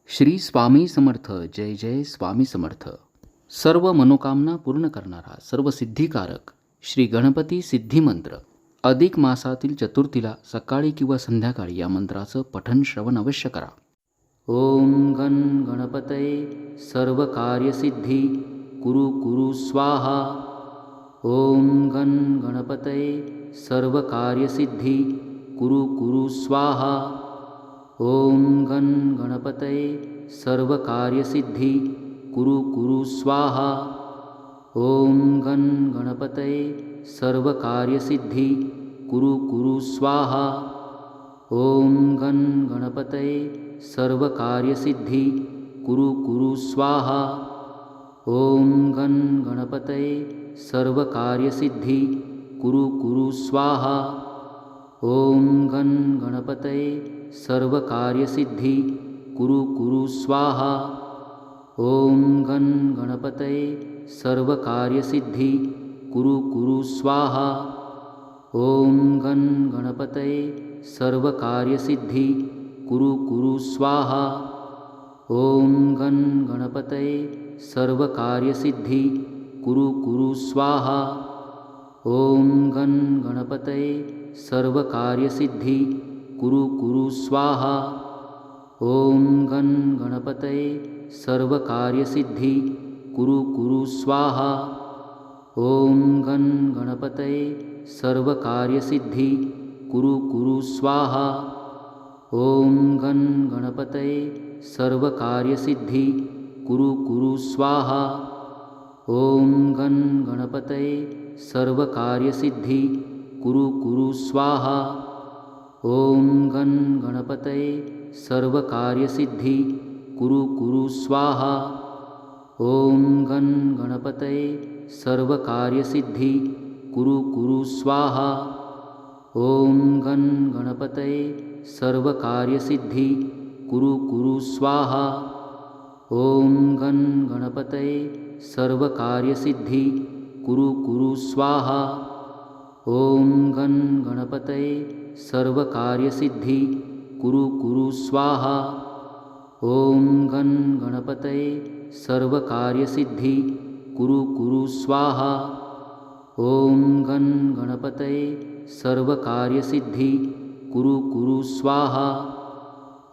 श्री स्वामी समर्थ. जय जय स्वामी समर्थ. सर्व मनोकामना पूर्ण करणारा, सर्व सिद्धिकारक श्री गणपती सिद्धी मंत्र. अधिक मासातील चतुर्थीला सकाळी किंवा संध्याकाळी या मंत्राचं पठण श्रवण अवश्य करा. ओम गण गणपतये सर्व कार्यसिद्धी कुरु कुरु स्वाहा. ओम गण गणपतये सर्व कार्यसिद्धी कुरु कुरु स्वाहा. ओम गण गणपतये सर्व कार्यसिद्धी कुरु कुरु स्वाहा. ओम गण गणपतये सर्व कार्यसिद्धी कुरु कुरु स्वाहा. ओम गण गणपतये सर्व कार्यसिद्धी कुरु कुरु स्वाहा. ओम गण गणपतये सर्व कार्यसिद्धी कुरु कुरु स्वाहा. ओम गण गणपतये सर्व कार्यसिद्धी कुरु कुरु स्वाहा. ओम गण गणपतये सर्व कार्यसिद्धी कुरु कुरु स्वाहा. ओम गण गणपतये सर्व कार्यसिद्धी कुरु कुरु स्वाहा. ओम गण गणपतये सर्व कार्यसिद्धी कुरु कुरु स्वाहा. ओम गण गणपतये सर्व कार्यसिद्धी कुरु कुरु स्वाहा. ओम गण गणपतये सर्व कार्यसिद्धी कुरु कुरु स्वाहा. ओम गण गणपतये सर्व कार्यसिद्धी कुरु कुरु स्वाहा. ओम गण गणपतये सर्व कार्यसिद्धी कुरु कुरु स्वाहा. ओम गण गणपतये सर्व कार्यसिद्धी कुरु कुरु स्वाहा. ओम गण गणपतये सर्व कार्यसिद्धी कुरु कुरु स्वाहा. ओम गण गणपतये सर्व कार्यसिद्धी कुरु कुरु स्वाहा. ओम गण गणपतये सर्व कार्यसिद्धी कुरु कुरु स्वाहा. ओम गण गणपतये सर्व कार्यसिद्धी कुरु कुरु स्वाहा. ओम गण गणपतये सर्व कार्यसिद्धी कुरु कुरु स्वाहा. ओम गण गणपतये सर्व कार्यसिद्धी कुरु कुरु स्वाहा. ओम गण गणपतये सर्व कार्यसिद्धी कुरु कुरु स्वाहा.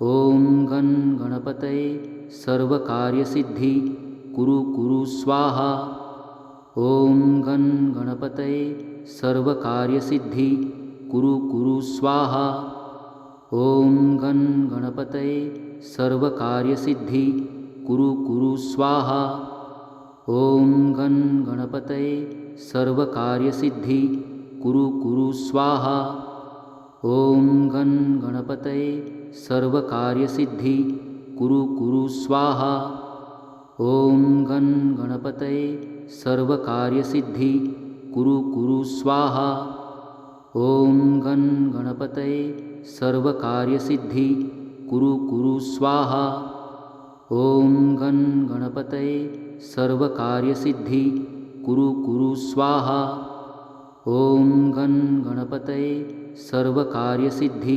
ओम गण गणपतये सर्व कार्यसिद्धी कुरु कुरु स्वाहा. ओम गण गणपतये सर्व कार्यसिद्धी कुरु कुरु स्वाहा. ओम गण गणपतये सर्व कार्यसिद्धी कुरु कुरु स्वाहा. ओम गण गणपतये सर्व कार्यसिद्धी कुरु कुरु स्वाहा. ओम गण गणपतये सर्व कार्यसिद्धी कुरु कुरु स्वाहा. ओम गण गणपतये सर्व कार्यसिद्धी कुरु कुरु स्वाहा. ओम गण गणपतये सर्व कार्यसिद्धी कुरु कुरु स्वाहा. ओम गण गणपतये सर्व कार्यसिद्धी कुरु कुरु स्वाहा. ओम गण गणपतये सर्व कार्यसिद्धी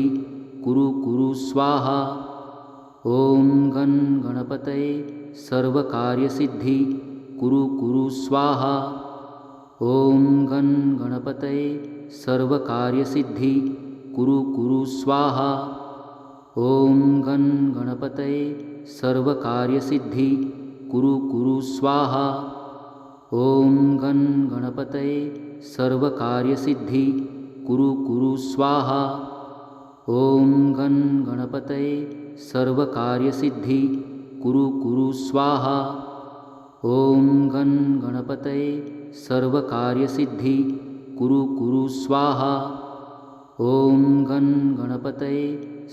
कुरु कुरु स्वाहा. ओम गण गणपतये सर्व कार्यसिद्धी कुरु कुरु स्वाहा. ओम गण गणपतये सर्व कार्यसिद्धी कुरु कुरु स्वाहा. ओम गण गणपतये सर्व कार्यसिद्धी कुरु कुरु स्वाहा. ओम गण गणपतये सर्व कार्यसिद्धी कुरु कुरु स्वाहा. ओम गण गणपतये सर्व कार्यसिद्धी कुरु कुरु स्वाहा. ओम गण गणपतये सर्व कार्यसिद्धी कुरु कुरु स्वाहा. ओम गण गणपतये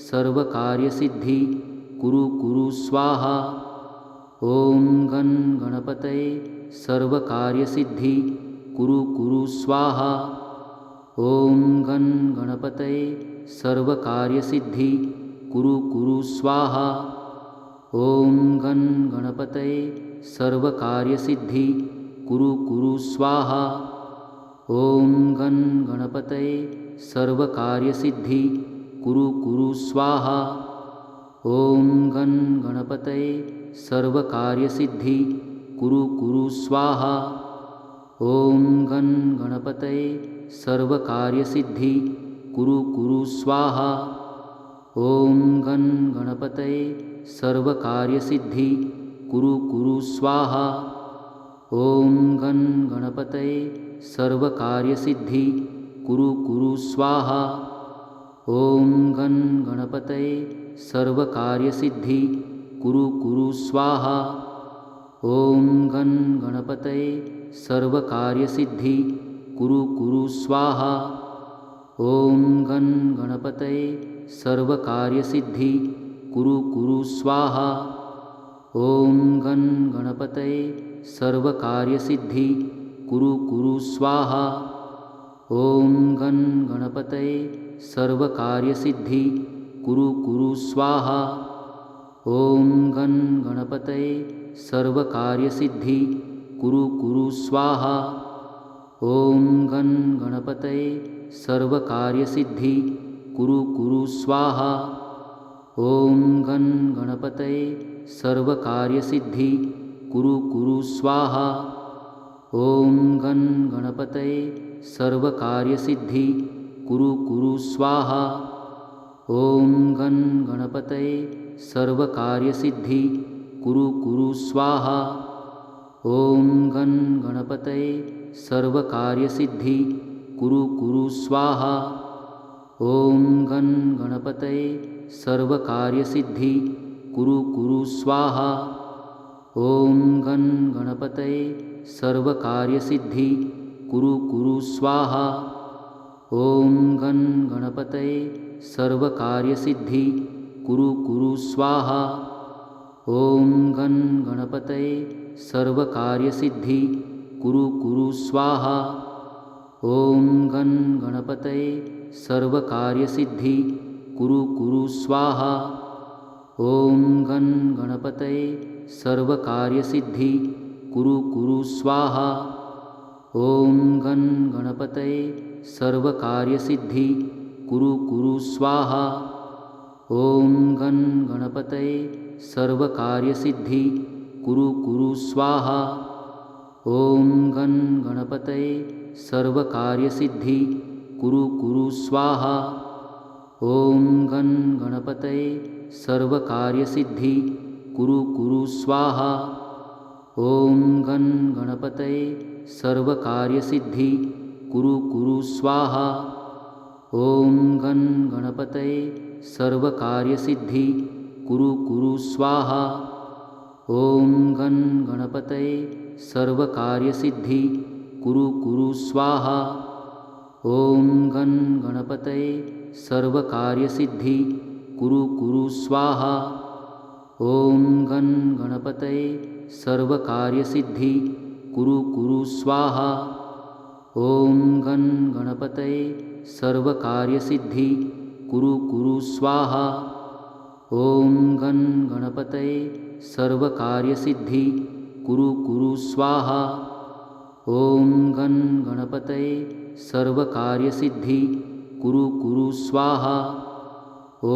सर्व कार्यसिद्धी कुरु कुरु स्वाहा. ओम गण गणपतये सर्व कार्यसिद्धी कुरु कुरु स्वाहा. ओम गण गणपतये सर्व कार्यसिद्धी कुरु कुरु स्वाहा. ओम गण गणपतये सर्व कार्यसिद्धी कुरु कुरु स्वाहा. ओम गण गणपतये सर्व कार्यसिद्धी कुरु कुरु स्वाहा. ओम गण गणपतये गणपतये सर्वकार्यसिद्धि कुरु कुरु स्वाहा। ॐ गं गणपतये सर्वकार्यसिद्धि कुरु कुरु स्वाहा। ॐ गं गणपतये सर्वकार्यसिद्धि कुरु कुरु स्वाहा। ॐ गं गणपतये सर्वकार्यसिद्धि कुरु कुरु स्वाहा। ॐ गं गणपतये सर्वकार्यसिद्धि कुरु कुरु स्वाहा। ॐ गं गणपतये सर्वकार्यसिद्धि कुरु कुरु स्वाहा। ॐ गं गणपतये सर्वकार्यसिद्धि कुरु कुरु स्वाहा। ॐ गं गणपतये सर्वकार्यसिद्धि कुरु कुरु स्वाहा। ॐ गं गणपतये सर्वकार्यसिद्धि कुरु कुरु स्वाहा। ॐ गं गणपतये सर्वकार्यसिद्धि कुरु कुरु स्वाहा। ॐ गं गणपतये सर्वकार्यसिद्धि कुरु कुरु स्वाहा। ॐ गं गणपतये सर्वकार्यसिद्धि कुरु कुरु स्वाहा। ॐ गं गणपतये सर्वकार्यसिद्धि कुरु कुरु स्वाहा। ॐ गं गणपतये सर्वकार्यसिद्धि कुरु कुरु स्वाहा। ॐ गं गणपतये सर्वकार्यसिद्धि कुरु कुरु स्वाहा। ॐ गं गणपतये सर्वकार्यसिद्धि कुरु कुरु स्वाहा। ॐ गं गणपतये सर्वकार्यसिद्धि कुरु कुरु स्वाहा। ॐ गं गणपतये सर्वकार्यसिद्धि कुरु कुरु स्वाहा। ॐ गं गणपतये सर्वकार्यसिद्धि कुरु कुरु स्वाहा। ॐ गं गणपतये सर्वकार्यसिद्धि कुरु कुरु स्वाहा। ॐ गं गणपतये सर्वकार्यसिद्धि कुरु कुरु स्वाहा। ॐ गं गणपतये सर्वकार्यसिद्धि कुरु कुरु स्वाहा। ॐ गं गणपतये सर्वकार्यसिद्धि कुरु कुरु स्वाहा। ॐ गं गणपतये सर्वकार्यसिद्धि कुरु कुरु स्वाहा। ॐ गं गणपतये सर्वकार्यसिद्धि कुरु कुरु स्वाहा। ॐ गं गणपतये सर्वकार्यसिद्धि कुरु कुरु स्वाहा। ॐ गं गणपतये सर्वकार्यसिद्धि कुरु कुरु स्वाहा। ॐ गं गणपतये सर्वकार्यसिद्धि कुरु कुरु स्वाहा। ॐ गं गणपतये सर्वकार्यसिद्धि कुरु कुरु स्वाहा। ॐ गं गणपतये सर्वकार्यसिद्धि कुरु कुरु स्वाहा। ॐ गं गणपतये सर्वकार्यसिद्धि कुरु कुरु स्वाहा। ॐ गं गणपतये सर्वकार्यसिद्धि कुरु कुरु स्वाहा।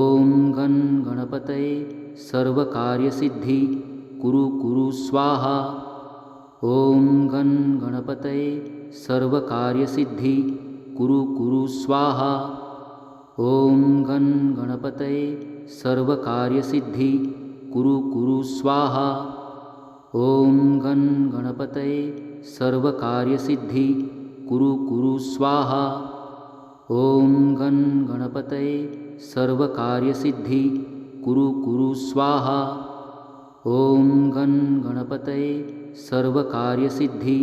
ॐ गं गणपतये सर्वकार्यसिद्धि कुरु कुरु स्वाहा। ॐ गं गणपतये सर्वकार्यसिद्धि कुरु कुरु स्वाहा। ॐ गं गणपतये सर्वकार्यसिद्धि कुरु कुरु स्वाहा। ॐ गं गणपतये सर्वकार्यसिद्धि कुरु कुरु स्वाहा। ॐ गं गणपतये सर्वकार्यसिद्धि कुरु कुरु स्वाहा। ॐ गं गणपतये सर्वकार्यसिद्धि कुरु कुरु स्वाहा। ॐ गं गणपतये सर्वकार्यसिद्धि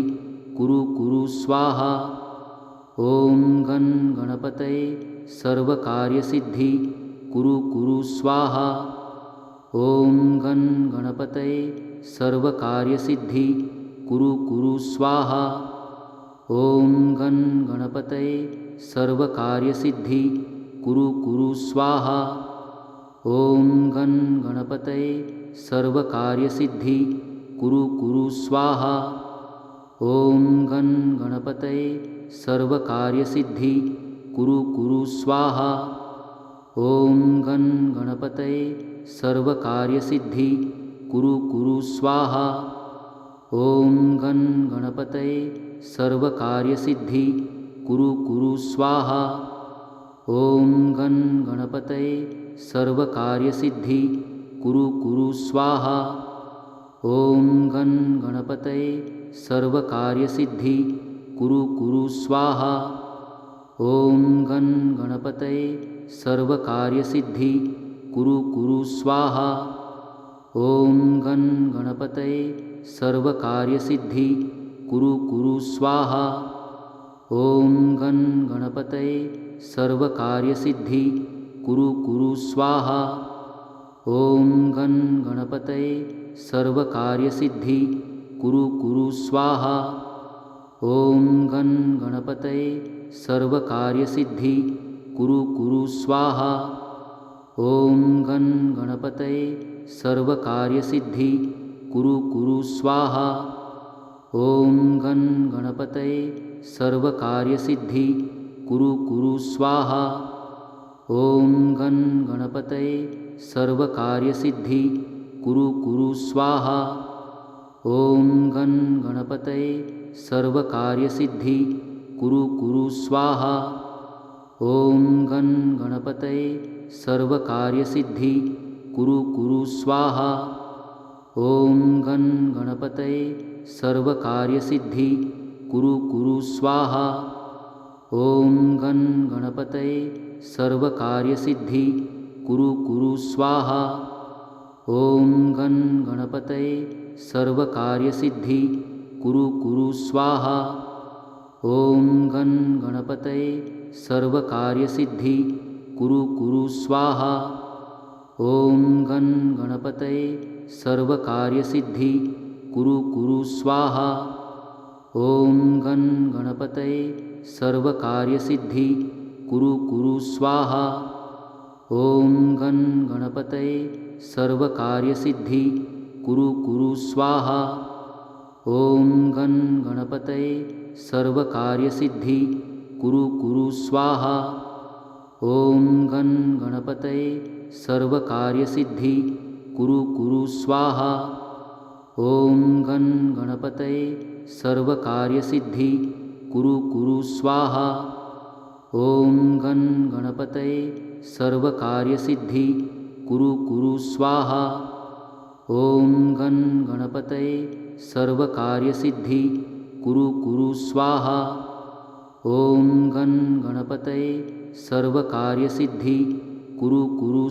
कुरु कुरु स्वाहा। ॐ गं गणपतये सर्वकार्यसिद्धि कुरु कुरु स्वाहा। ॐ गं गणपतये सर्वकार्यसिद्धि कुरु कुरु स्वाहा। ॐ गं गणपतये सर्वकार्यसिद्धि कुरु कुरु स्वाहा। ॐ गं गणपतये सर्वकार्यसिद्धि कुरु कुरु स्वाहा। ॐ गं गणपतये सर्वकार्यसिद्धि कुरु कुरु स्वाहा। ॐ गं गणपतये सर्वकार्यसिद्धि कुरु कुरु स्वाहा। ॐ गं गणपतये सर्वकार्यसिद्धि कुरु कुरु स्वाहा। ॐ गं गणपतये सर्वकार्यसिद्धि कुरु कुरु स्वाहा। ॐ गं गणपतये सर्वकार्यसिद्धि कुरु कुरु स्वाहा। ॐ गं गणपतये सर्वकार्यसिद्धि कुरु कुरु स्वाहा। ॐ गं गणपतये सर्वकार्यसिद्धि कुरु कुरु स्वाहा। ॐ गं गणपतये सर्वकार्यसिद्धि कुरु कुरु स्वाहा। ॐ गं गणपतये सर्वकार्यसिद्धि कुरु कुरु स्वाहा। ॐ गं गणपतये सर्वकार्यसिद्धि कुरु कुरु स्वाहा। ॐ गं गणपतये सर्वकार्यसिद्धि कुरु कुरु स्वाहा। ॐ गं गणपतये सर्वकार्यसिद्धि कुरु कुरु स्वाहा। ॐ गं गणपतये सर्वकार्यसिद्धि कुरु कुरु स्वाहा। ॐ गं गणपतये सर्वकार्यसिद्धि कुरु कुरु स्वाहा। ॐ गं गणपतये सर्वकार्यसिद्धि कुरु कुरु स्वाहा। ॐ गं गणपतये सर्वकार्यसिद्धि कुरु कुरु स्वाहा। ॐ गं गणपतये सर्वकार्यसिद्धि कुरु कुरु स्वाहा। ॐ गं गणपतये सर्वकार्यसिद्धि कुरु कुरु स्वाहा। ॐ गं गणपतये सर्वकार्यसिद्धि कुरु कुरु स्वाहा। ॐ गं गणपतये सर्वकार्यसिद्धि कुरु कुरु स्वाहा। ॐ गं गणपतये सर्वकार्यसिद्धि कुरु कुरु स्वाहा। ॐ गं गणपतये सर्वकार्यसिद्धि कुरु कुरु स्वाहा। ॐ गं गणपतये सर्वकार्यसिद्धि कुरु कुरु स्वाहा। ॐ गं गणपतये सर्वकार्यसिद्धि कुरु कुरु स्वाहा। ॐ गं गणपतये सर्वकार्यसिद्धि कुरु कुरु स्वाहा। ॐ गं गणपतये सर्वकार्यसिद्धि कुरु कुरु स्वाहा। ॐ गं गणपतये सर्वकार्यसिद्धि कुरु कुरु स्वाहा। ॐ गं गणपतये सर्वकार्यसिद्धि कुरु कुरु